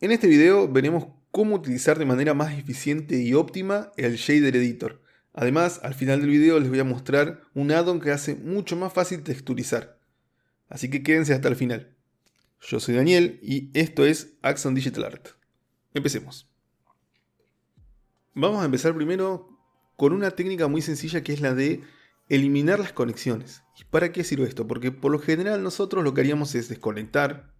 En este video veremos cómo utilizar de manera más eficiente y óptima el Shader Editor. Además, al final del video les voy a mostrar un add-on que hace mucho más fácil texturizar. Así que quédense hasta el final. Yo soy Daniel y esto es Axon Digital Art. Empecemos. Vamos a empezar primero con una técnica muy sencilla que es la de eliminar las conexiones. ¿Y para qué sirve esto? Porque por lo general nosotros lo que haríamos es desconectar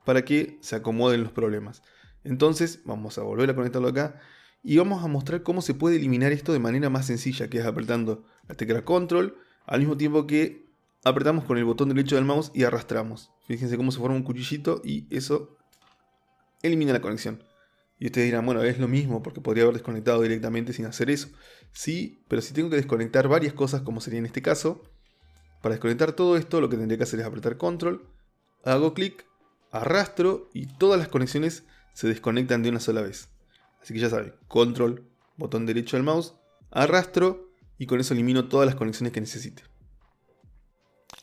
para que se acomoden los problemas. Entonces vamos a volver a conectarlo acá y vamos a mostrar cómo se puede eliminar esto de manera más sencilla, que es apretando la tecla Control al mismo tiempo que apretamos con el botón derecho del mouse y arrastramos. Fíjense cómo se forma un cuchillito y eso elimina la conexión. Y ustedes dirán, bueno, es lo mismo porque podría haber desconectado directamente sin hacer eso. Sí, pero si tengo que desconectar varias cosas, como sería en este caso, para desconectar todo esto lo que tendría que hacer es apretar Control, hago clic, arrastro y todas las conexiones se desconectan de una sola vez. Así que ya saben, Control, botón derecho del mouse, arrastro y con eso elimino todas las conexiones que necesite.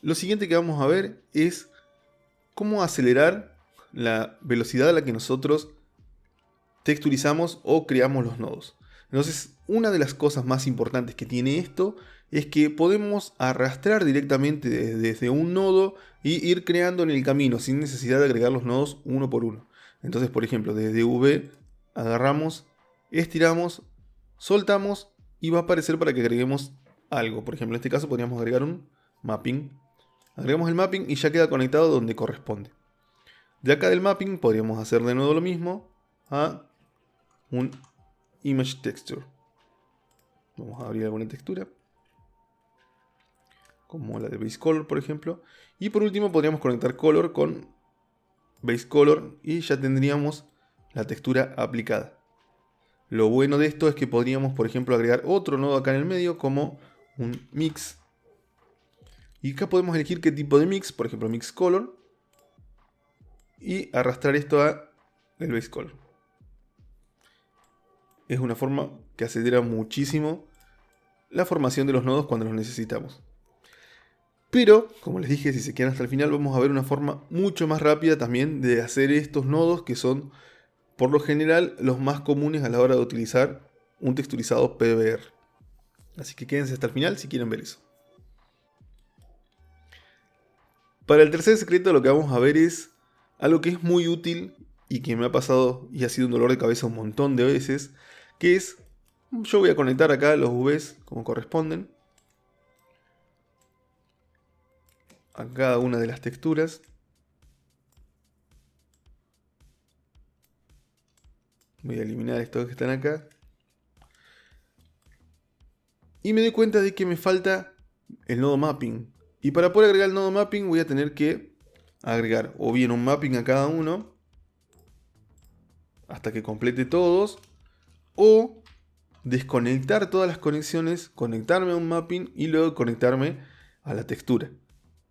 Lo siguiente que vamos a ver es cómo acelerar la velocidad a la que nosotros texturizamos o creamos los nodos. Entonces, una de las cosas más importantes que tiene esto es que podemos arrastrar directamente desde un nodo y ir creando en el camino sin necesidad de agregar los nodos uno por uno. Entonces, por ejemplo, desde V agarramos, estiramos, soltamos y va a aparecer para que agreguemos algo. Por ejemplo, en este caso podríamos agregar un mapping. Agregamos el mapping y ya queda conectado donde corresponde. De acá del mapping podríamos hacer de nuevo lo mismo a un image texture. Vamos a abrir alguna textura, como la de base color, por ejemplo. Y por último podríamos conectar color con base color y ya tendríamos la textura aplicada. Lo bueno de esto es que podríamos, por ejemplo, agregar otro nodo acá en el medio como un mix. Y acá podemos elegir qué tipo de mix, por ejemplo mix color, y arrastrar esto a el base color. Es una forma que acelera muchísimo la formación de los nodos cuando los necesitamos. Pero, como les dije, si se quedan hasta el final vamos a ver una forma mucho más rápida también de hacer estos nodos que son, por lo general, los más comunes a la hora de utilizar un texturizado PBR. Así que quédense hasta el final si quieren ver eso. Para el tercer secreto lo que vamos a ver es algo que es muy útil y que me ha pasado y ha sido un dolor de cabeza un montón de veces, que es, yo voy a conectar acá los UVs como corresponden a cada una de las texturas. Voy a eliminar estos que están acá. Y me doy cuenta de que me falta el nodo mapping. Y para poder agregar el nodo mapping voy a tener que agregar o bien un mapping a cada uno hasta que complete todos, o desconectar todas las conexiones, conectarme a un mapping y luego conectarme a la textura.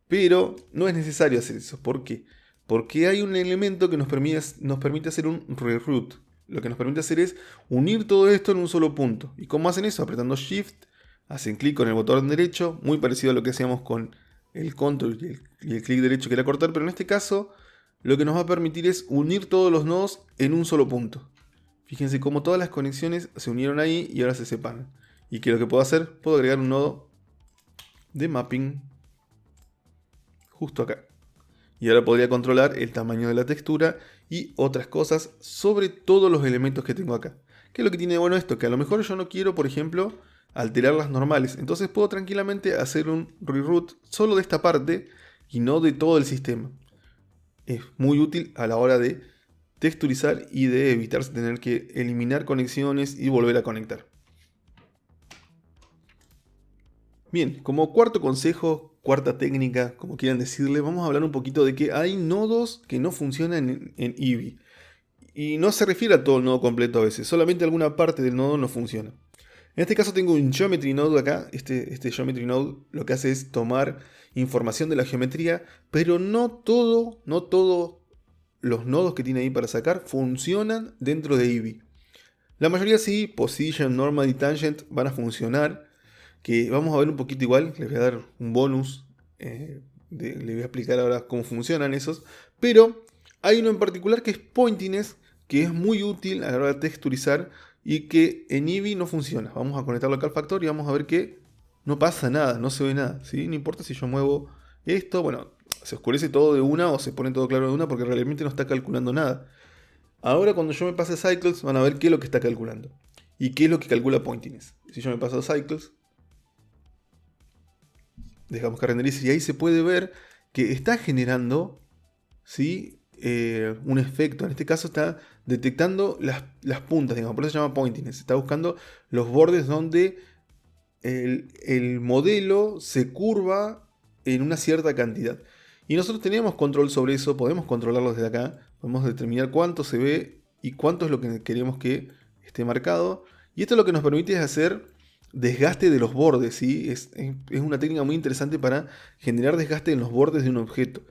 Pero no es necesario hacer eso. ¿Por qué? Porque hay un elemento que nos permite hacer un reroute. Lo que nos permite hacer es unir todo esto en un solo punto. ¿Y cómo hacen eso? Apretando Shift, hacen clic con el botón derecho, muy parecido a lo que hacíamos con el Control y el clic derecho que era cortar, pero en este caso lo que nos va a permitir es unir todos los nodos en un solo punto. Fíjense cómo todas las conexiones se unieron ahí y ahora se separan. ¿Y qué es lo que puedo hacer? Puedo agregar un nodo de mapping justo acá. Y ahora podría controlar el tamaño de la textura y otras cosas sobre todos los elementos que tengo acá. ¿Qué es lo que tiene de bueno esto? Que a lo mejor yo no quiero, por ejemplo, alterar las normales. Entonces puedo tranquilamente hacer un reroute solo de esta parte y no de todo el sistema. Es muy útil a la hora de texturizar y de evitar tener que eliminar conexiones y volver a conectar. Bien, como cuarto consejo, cuarta técnica, como quieran decirle, vamos a hablar un poquito de que hay nodos que no funcionan en Eevee. Y no se refiere a todo el nodo completo a veces, solamente alguna parte del nodo no funciona. En este caso tengo un Geometry Node acá. Este Geometry Node lo que hace es tomar información de la geometría, pero no todos los nodos que tiene ahí para sacar funcionan dentro de Eevee. La mayoría sí, Position, Normal y Tangent van a funcionar, que vamos a ver un poquito igual. Les voy a dar un bonus, les voy a explicar ahora cómo funcionan esos, pero hay uno en particular que es Pointiness, que es muy útil a la hora de texturizar y que en Eevee no funciona. Vamos a conectarlo acá al factor y vamos a ver que no pasa nada, no se ve nada, ¿sí? No importa si yo muevo esto, bueno, se oscurece todo de una o se pone todo claro de una porque realmente no está calculando nada. Ahora cuando yo me pase a Cycles van a ver qué es lo que está calculando y qué es lo que calcula Pointiness. Si yo me paso a Cycles, dejamos que renderice y ahí se puede ver que está generando, ¿sí? Un efecto. En este caso está detectando las puntas, digamos, por eso se llama Pointiness. Está buscando los bordes donde el modelo se curva en una cierta cantidad. Y nosotros teníamos control sobre eso, podemos controlarlo desde acá, podemos determinar cuánto se ve y cuánto es lo que queremos que esté marcado. Y esto lo que nos permite es hacer desgaste de los bordes, ¿sí? Es una técnica muy interesante para generar desgaste en los bordes de un objeto.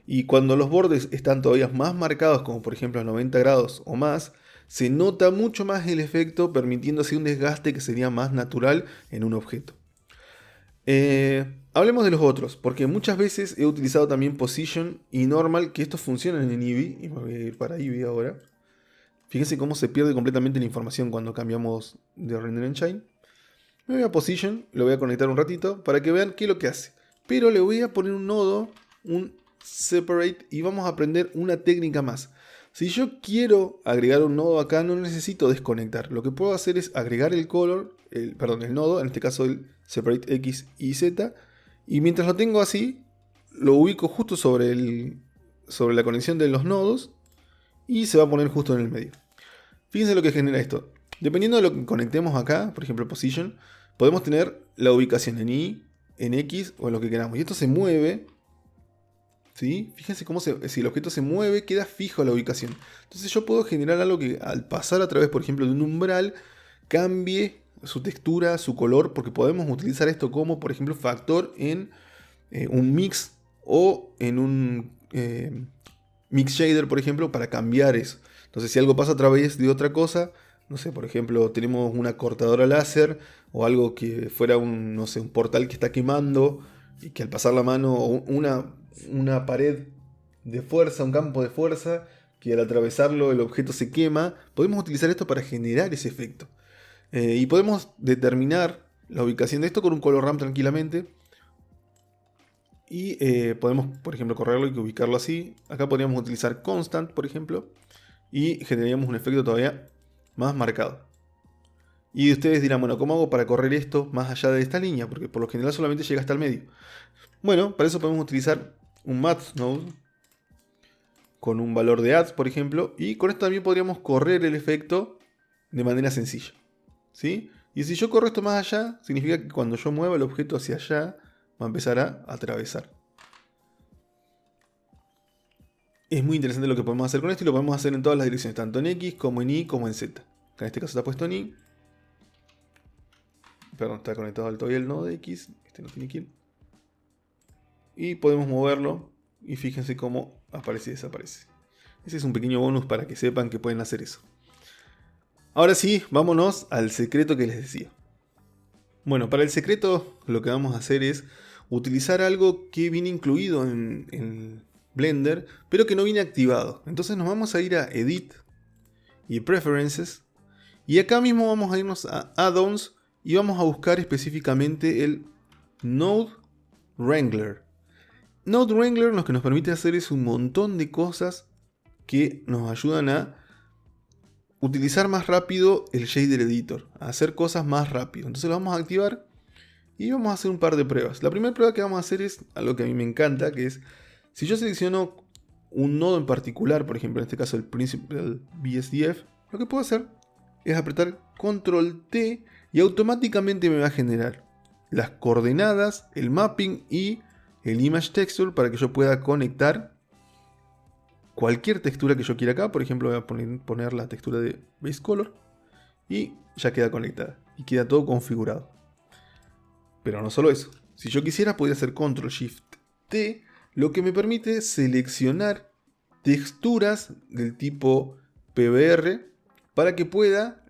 Y cuando los bordes están todavía más marcados, como por ejemplo a 90 grados o más, se nota mucho más el efecto, permitiendo así un desgaste que sería más natural en un objeto. Hablemos de los otros, porque muchas veces he utilizado también Position y Normal, que estos funcionan en Eevee, y me voy a ir para Eevee ahora. Fíjense cómo se pierde completamente la información cuando cambiamos de Render Engine. Me voy a Position, lo voy a conectar un ratito para que vean qué es lo que hace. Pero le voy a poner un nodo, un Separate, y vamos a aprender una técnica más. Si yo quiero agregar un nodo acá, no necesito desconectar. Lo que puedo hacer es agregar el el nodo, en este caso el Separate X y Z. Y mientras lo tengo así, lo ubico justo sobre la conexión de los nodos y se va a poner justo en el medio. Fíjense lo que genera esto. Dependiendo de lo que conectemos acá, por ejemplo Position, podemos tener la ubicación en Y, en X o en lo que queramos. Y esto se mueve. ¿Sí? Fíjense cómo si el objeto se mueve, queda fijo la ubicación. Entonces yo puedo generar algo que al pasar a través, por ejemplo, de un umbral, cambie su textura, su color, porque podemos utilizar esto como, por ejemplo, factor en un mix o en un mix shader, por ejemplo, para cambiar eso. Entonces si algo pasa a través de otra cosa, no sé, por ejemplo, tenemos una cortadora láser o algo que fuera no sé, un portal que está quemando y que al pasar la mano o una pared de fuerza, un campo de fuerza, que al atravesarlo el objeto se quema, podemos utilizar esto para generar ese efecto. Y podemos determinar la ubicación de esto con un color RAM tranquilamente. Y podemos, por ejemplo, correrlo y ubicarlo así. Acá podríamos utilizar Constant, por ejemplo, y generaríamos un efecto todavía más marcado. Y ustedes dirán, bueno, ¿cómo hago para correr esto más allá de esta línea? Porque por lo general solamente llega hasta el medio. Bueno, para eso podemos utilizar un Math Node con un valor de add, por ejemplo, y con esto también podríamos correr el efecto de manera sencilla, ¿sí? Y si yo corro esto más allá, significa que cuando yo mueva el objeto hacia allá, va a empezar a atravesar. Es muy interesante lo que podemos hacer con esto y lo podemos hacer en todas las direcciones, tanto en X como en Y como en Z. Acá en este caso está puesto en Y. Perdón, está conectado todavía el nodo de X, este no tiene que ir. Y podemos moverlo y fíjense cómo aparece y desaparece. Ese es un pequeño bonus para que sepan que pueden hacer eso. Ahora sí, vámonos al secreto que les decía. Bueno, para el secreto lo que vamos a hacer es utilizar algo que viene incluido en Blender, pero que no viene activado. Entonces nos vamos a ir a Edit y Preferences. Y acá mismo vamos a irnos a Add-ons y vamos a buscar específicamente el Node Wrangler. Node Wrangler lo que nos permite hacer es un montón de cosas que nos ayudan a utilizar más rápido el Shader Editor, a hacer cosas más rápido. Entonces lo vamos a activar y vamos a hacer un par de pruebas. La primera prueba que vamos a hacer es algo que a mí me encanta, que es si yo selecciono un nodo en particular, por ejemplo en este caso el Principal BSDF, lo que puedo hacer es apretar Control T y automáticamente me va a generar las coordenadas, el mapping y el image texture para que yo pueda conectar cualquier textura que yo quiera acá. Por ejemplo voy a poner la textura de base color y ya queda conectada y queda todo configurado. Pero no solo eso, si yo quisiera podría hacer Ctrl Shift T, lo que me permite seleccionar texturas del tipo PBR para que pueda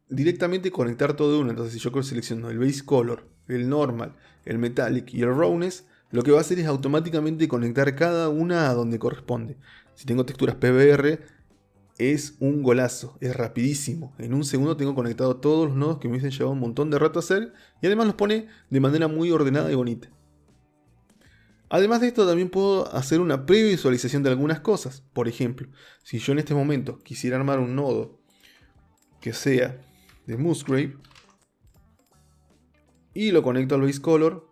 directamente conectar todo de uno. Entonces si yo selecciono el base color, el normal, el metallic y el rawness, lo que va a hacer es automáticamente conectar cada una a donde corresponde. Si tengo texturas PBR, es un golazo, es rapidísimo. En un segundo tengo conectado todos los nodos que me hubiesen llevado un montón de rato a hacer y además los pone de manera muy ordenada y bonita. Además de esto también puedo hacer una previsualización de algunas cosas. Por ejemplo, si yo en este momento quisiera armar un nodo que sea de Musgrave y lo conecto al base color,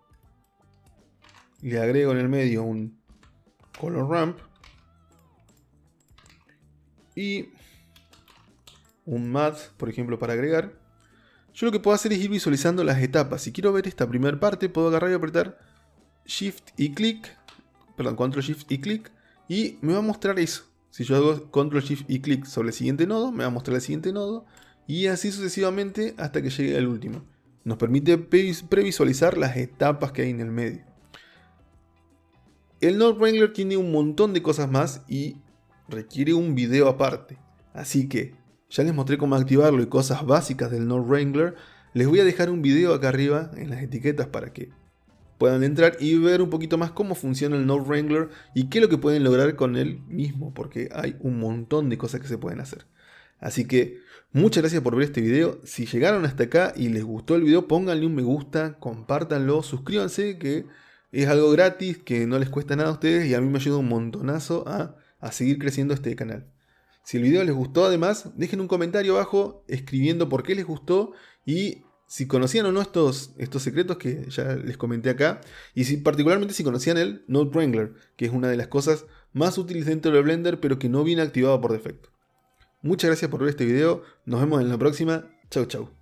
le agrego en el medio un color ramp y un math, por ejemplo, para agregar. Yo lo que puedo hacer es ir visualizando las etapas. Si quiero ver esta primera parte, puedo agarrar y apretar Shift y clic, perdón, Control Shift y clic, y me va a mostrar eso. Si yo hago Control Shift y clic sobre el siguiente nodo, me va a mostrar el siguiente nodo, y así sucesivamente hasta que llegue al último. Nos permite previsualizar las etapas que hay en el medio. El Node Wrangler tiene un montón de cosas más y requiere un video aparte. Así que ya les mostré cómo activarlo y cosas básicas del Node Wrangler. Les voy a dejar un video acá arriba en las etiquetas para que puedan entrar y ver un poquito más cómo funciona el Node Wrangler y qué es lo que pueden lograr con él mismo, porque hay un montón de cosas que se pueden hacer. Así que muchas gracias por ver este video. Si llegaron hasta acá y les gustó el video, pónganle un me gusta, compártanlo, suscríbanse, que es algo gratis, que no les cuesta nada a ustedes y a mí me ayuda un montonazo a seguir creciendo este canal. Si el video les gustó, además, dejen un comentario abajo escribiendo por qué les gustó y si conocían o no estos secretos que ya les comenté acá, y particularmente si conocían el Node Wrangler, que es una de las cosas más útiles dentro de Blender, pero que no viene activado por defecto. Muchas gracias por ver este video, nos vemos en la próxima, chau chau.